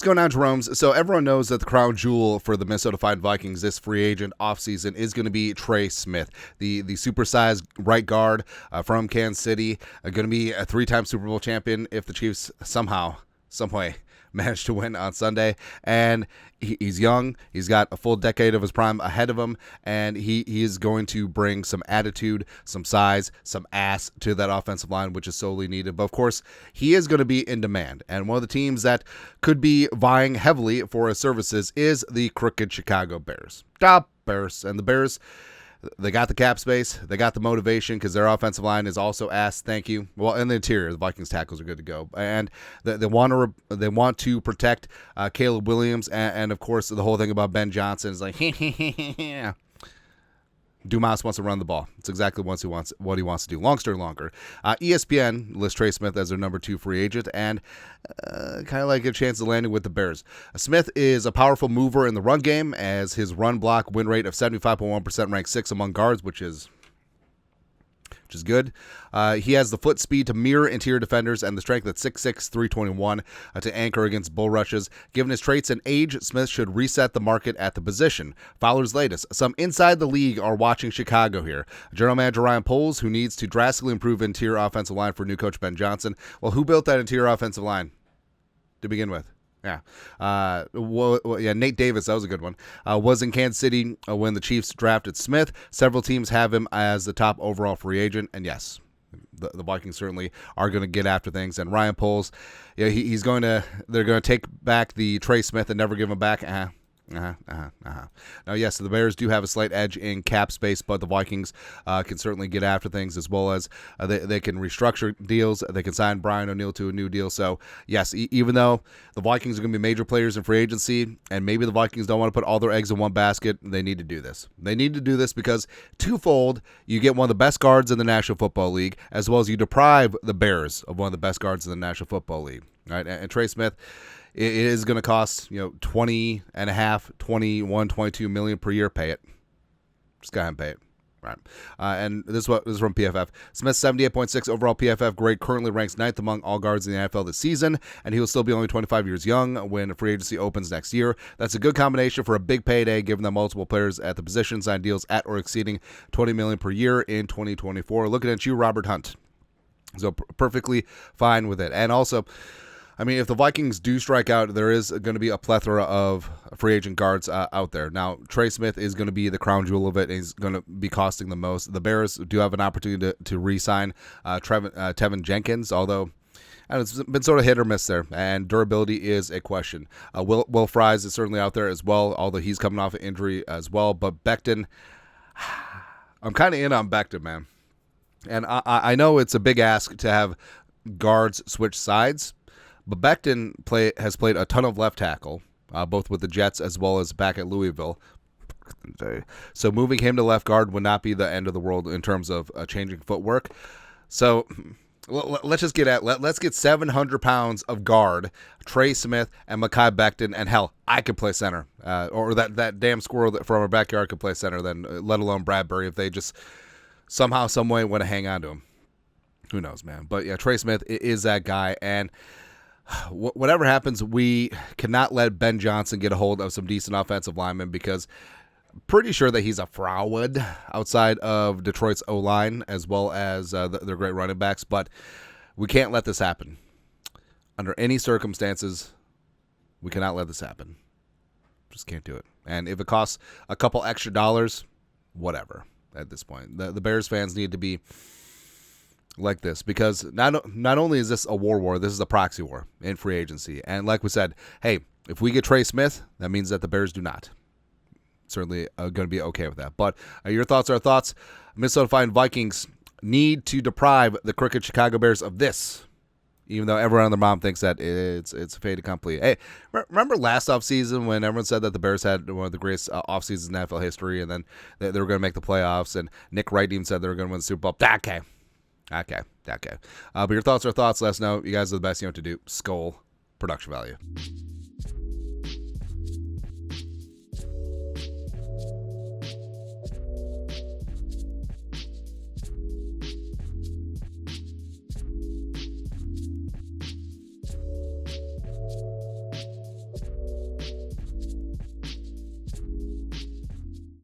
What's going on, Jerome's? So everyone knows that the crown jewel for the Minnesota Vikings this free agent offseason is going to be Trey Smith, the supersized right guard from Kansas City, going to be a 3-time Super Bowl champion if the Chiefs somehow, some way, managed to win on Sunday. And he's young. He's got a full decade of his prime ahead of him, and he is going to bring some attitude, some size, some ass to that offensive line, which is sorely needed. But of course, he is going to be in demand, and one of the teams that could be vying heavily for his services is the crooked Chicago Bears. The Bears. And the Bears, they got the cap space, they got the motivation because their offensive line is also ass. Thank you. Well, in the interior, the Vikings tackles are good to go, and they want to protect Caleb Williams, and of course the whole thing about Ben Johnson is like, Dumas wants to run the ball. It's exactly what he wants to do. Long story longer. ESPN lists Trey Smith as their number 2 free agent, and kind of like a chance of landing with the Bears. Smith is a powerful mover in the run game, as his run block win rate of 75.1% ranks 6th among guards, which is good. He has the foot speed to mirror interior defenders and the strength at 6'6", 321 to anchor against bull rushes. Given his traits and age, Smith should reset the market at the position. Fowler's latest. Some inside the league are watching Chicago here. General Manager Ryan Poles, who needs to drastically improve interior offensive line for new coach Ben Johnson. Well, who built that interior offensive line to begin with? Yeah. Nate Davis, that was a good one, was in Kansas City when the Chiefs drafted Smith. Several teams have him as the top overall free agent, and yes, the Vikings certainly are going to get after things. And Ryan Poles, they're going to take back the Trey Smith and never give him back. Now, yes, the Bears do have a slight edge in cap space, but the Vikings can certainly get after things, as well as they can restructure deals. They can sign Brian O'Neill to a new deal. So, yes, even though the Vikings are going to be major players in free agency, and maybe the Vikings don't want to put all their eggs in one basket, they need to do this. They need to do this because twofold, you get one of the best guards in the National Football League, as well as you deprive the Bears of one of the best guards in the National Football League. Right? And Trey Smith, it is going to cost, $20.5, $21, $22 million per year. Pay it. Just go ahead and pay it. Right. And this is from PFF. Smith's 78.6 overall PFF grade currently ranks 9th among all guards in the NFL this season, and he will still be only 25 years young when free agency opens next year. That's a good combination for a big payday, given that multiple players at the position sign deals at or exceeding $20 million per year in 2024. Looking at you, Robert Hunt. So perfectly fine with it. And also, I mean, if the Vikings do strike out, there is going to be a plethora of free agent guards out there. Now, Trey Smith is going to be the crown jewel of it, and he's going to be costing the most. The Bears do have an opportunity to re-sign Tevin Jenkins, although it's been sort of hit or miss there, and durability is a question. Will Fries is certainly out there as well, although he's coming off an injury as well. But Becton, I'm kind of in on Becton, man. And I know it's a big ask to have guards switch sides, but Becton has played a ton of left tackle, both with the Jets as well as back at Louisville. So moving him to left guard would not be the end of the world in terms of changing footwork. So let's just let's get 700 pounds of guard, Trey Smith and Mekhi Becton, and hell, I could play center, or that damn squirrel from our backyard could play center. Then let alone Bradbury if they just somehow, some way want to hang on to him. Who knows, man? But yeah, Trey Smith is that guy, and whatever happens, we cannot let Ben Johnson get a hold of some decent offensive linemen, because pretty sure that he's a fraud outside of Detroit's O-line as well as their great running backs, but we can't let this happen. Under any circumstances, we cannot let this happen. Just can't do it. And if it costs a couple extra dollars, whatever at this point. The Bears fans need to be like this, because not only is this a war, this is a proxy war in free agency. And like we said, hey, if we get Trey Smith, that means that the Bears do not. Certainly going to be okay with that. But your thoughts are thoughts. Minnesota Vikings need to deprive the crooked Chicago Bears of this, even though everyone and their mom thinks that it's a fait accompli. Hey, remember last offseason when everyone said that the Bears had one of the greatest offseasons in NFL history, and then they were going to make the playoffs, and Nick Wright even said they were going to win the Super Bowl? Okay. But your thoughts are thoughts. Let us know. You guys are the best. You know what to do. Skull production value.